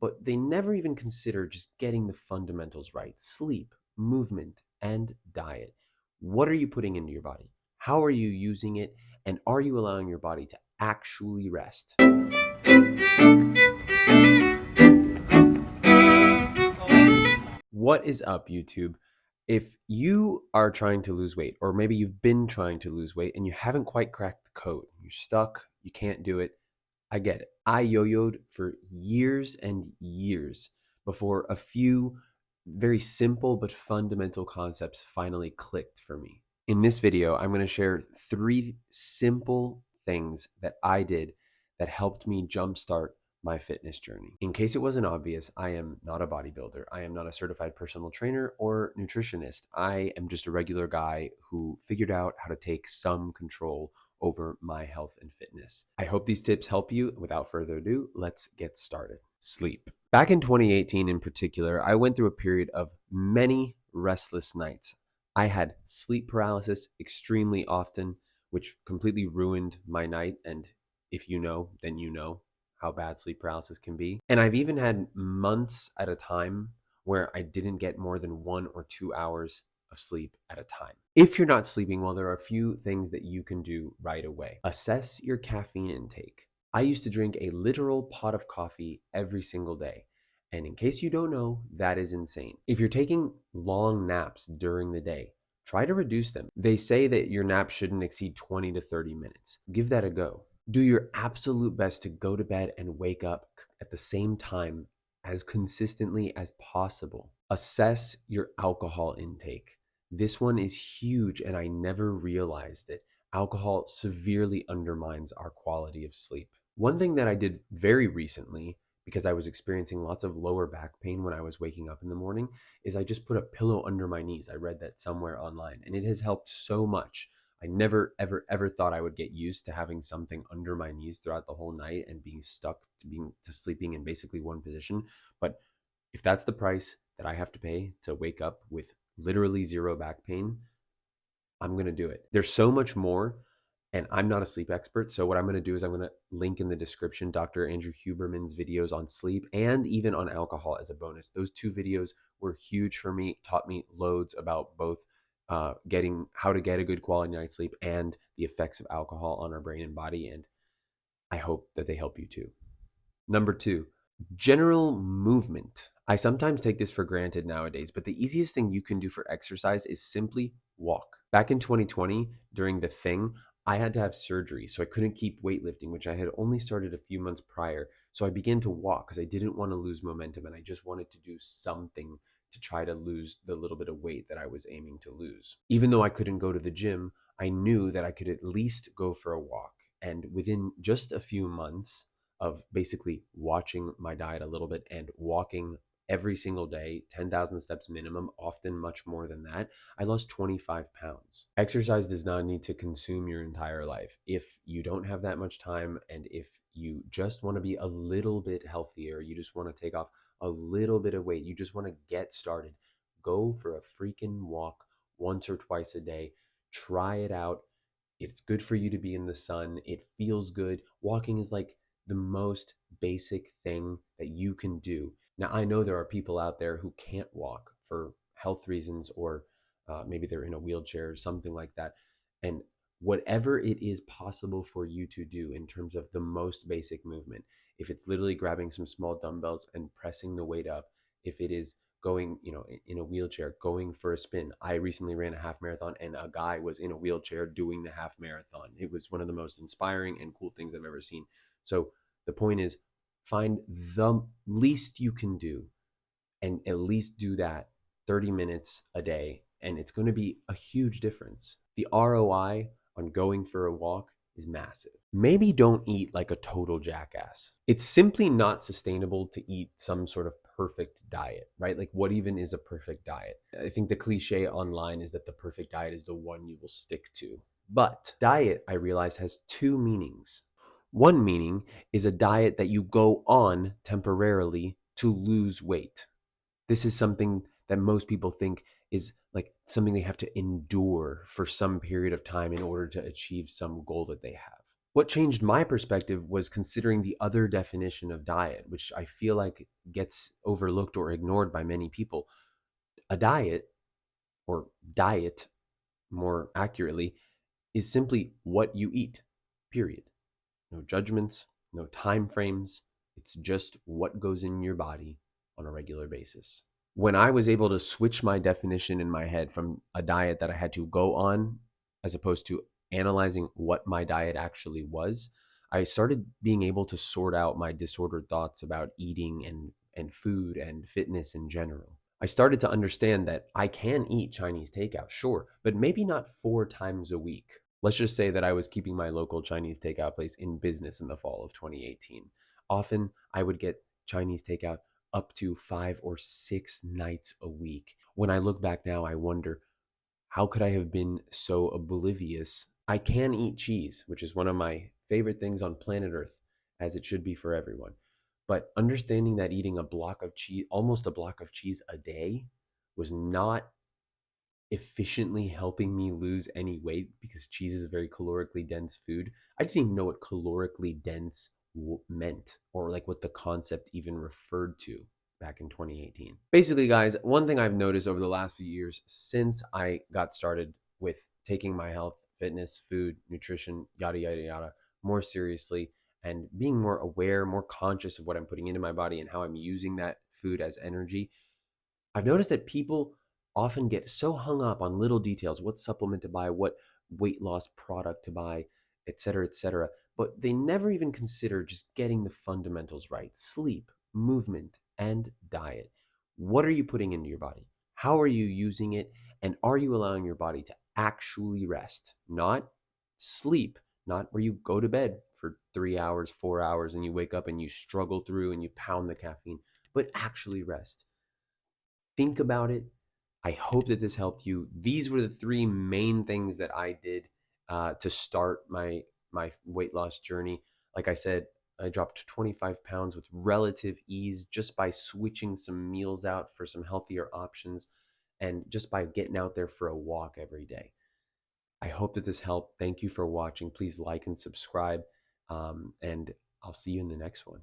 but they never even consider just getting the fundamentals right: sleep, movement, and diet. What are you putting into your body? How are you using it? And are you allowing your body to actually rest? What is up, YouTube? If you are trying to lose weight, or maybe you've been trying to lose weight and you haven't quite cracked the code, you're stuck, you can't do it, I get it. I yo-yoed for years and years before a few very simple but fundamental concepts finally clicked for me. In this video, I'm going to share 3 simple things that I did that helped me jumpstart my fitness journey. In case it wasn't obvious, I am not a bodybuilder. I am not a certified personal trainer or nutritionist. I am just a regular guy who figured out how to take some control over my health and fitness. I hope these tips help you. Without further ado, let's get started. Sleep. Back in 2018 in particular, I went through a period of many restless nights. I had sleep paralysis extremely often, which completely ruined my night. And if you know, then you know how bad sleep paralysis can be. And I've even had months at a time where I didn't get more than 1 or 2 hours of sleep at a time. If you're not sleeping well, there are a few things that you can do right away. Assess your caffeine intake. I used to drink a literal pot of coffee every single day. And in case you don't know, that is insane. If you're taking long naps during the day, try to reduce them. They say that your nap shouldn't exceed 20 to 30 minutes. Give that a go. Do your absolute best to go to bed and wake up at the same time as consistently as possible. Assess your alcohol intake. This one is huge and I never realized it. Alcohol severely undermines our quality of sleep. One thing that I did very recently, because I was experiencing lots of lower back pain when I was waking up in the morning, is I just put a pillow under my knees. I read that somewhere online and it has helped so much. I never, ever thought I would get used to having something under my knees throughout the whole night and being stuck to sleeping in basically one position. But if that's the price that I have to pay to wake up with literally zero back pain, I'm going to do it. There's so much more, and I'm not a sleep expert. So what I'm going to do is I'm going to link in the description Dr. Andrew Huberman's videos on sleep and even on alcohol as a bonus. Those 2 videos were huge for me, taught me loads about both getting how to get a good quality night's sleep and the effects of alcohol on our brain and body. And I hope that they help you too. Number 2, general movement. I sometimes take this for granted nowadays, but the easiest thing you can do for exercise is simply walk. Back in 2020, during the thing, I had to have surgery, so I couldn't keep weightlifting, which I had only started a few months prior. So I began to walk because I didn't want to lose momentum and I just wanted to do something to try to lose the little bit of weight that I was aiming to lose. Even though I couldn't go to the gym, I knew that I could at least go for a walk. And within just a few months of basically watching my diet a little bit and walking every single day, 10,000 steps minimum, often much more than that, I lost 25 pounds. Exercise does not need to consume your entire life. If you don't have that much time and if you just want to be a little bit healthier, you just want to take off a little bit of weight, you just want to get started, go for a freaking walk once or twice a day. Try it out. It's good for you to be in the sun. It feels good. Walking is like the most basic thing that you can do. Now, I know there are people out there who can't walk for health reasons, or maybe they're in a wheelchair or something like that. And whatever it is possible for you to do in terms of the most basic movement, if it's literally grabbing some small dumbbells and pressing the weight up, if it is going, in a wheelchair, going for a spin. I recently ran a half marathon and a guy was in a wheelchair doing the half marathon. It was one of the most inspiring and cool things I've ever seen. So the point is, find the least you can do and at least do that 30 minutes a day. And it's going to be a huge difference. The ROI on going for a walk is massive. Maybe don't eat like a total jackass. It's simply not sustainable to eat some sort of perfect diet, right? Like, what even is a perfect diet? I think the cliche online is that the perfect diet is the one you will stick to. But diet, I realized, has 2 meanings. One meaning is a diet that you go on temporarily to lose weight. This is something that most people think is like something they have to endure for some period of time in order to achieve some goal that they have. What changed my perspective was considering the other definition of diet, which I feel like gets overlooked or ignored by many people. A diet, or diet more accurately, is simply what you eat, period. No judgments, no time frames. It's just what goes in your body on a regular basis. When I was able to switch my definition in my head from a diet that I had to go on, as opposed to analyzing what my diet actually was, I started being able to sort out my disordered thoughts about eating and food and fitness in general. I started to understand that I can eat Chinese takeout, sure, but maybe not 4 times a week. Let's just say that I was keeping my local Chinese takeout place in business in the fall of 2018. Often I would get Chinese takeout up to 5 or 6 nights a week. When I look back now, I wonder, how could I have been so oblivious? I can eat cheese, which is one of my favorite things on planet Earth, as it should be for everyone. But understanding that eating a block of cheese, almost a block of cheese a day, was not efficiently helping me lose any weight because cheese is a very calorically dense food. I didn't even know what calorically dense meant or like what the concept even referred to back in 2018. Basically, guys, one thing I've noticed over the last few years since I got started with taking my health, fitness, food, nutrition, yada, yada, yada, more seriously and being more aware, more conscious of what I'm putting into my body and how I'm using that food as energy, I've noticed that people often get so hung up on little details, what supplement to buy, what weight loss product to buy, et cetera, but they never even consider just getting the fundamentals right: sleep, movement, and diet. What are you putting into your body? How are you using it? And are you allowing your body to actually rest? Not sleep, not where you go to bed for 3 hours, 4 hours, and you wake up and you struggle through and you pound the caffeine, but actually rest. Think about it. I hope that this helped you. These were the three main things that I did to start my weight loss journey. Like I said, I dropped 25 pounds with relative ease just by switching some meals out for some healthier options and just by getting out there for a walk every day. I hope that this helped. Thank you for watching. Please like and subscribe, and I'll see you in the next one.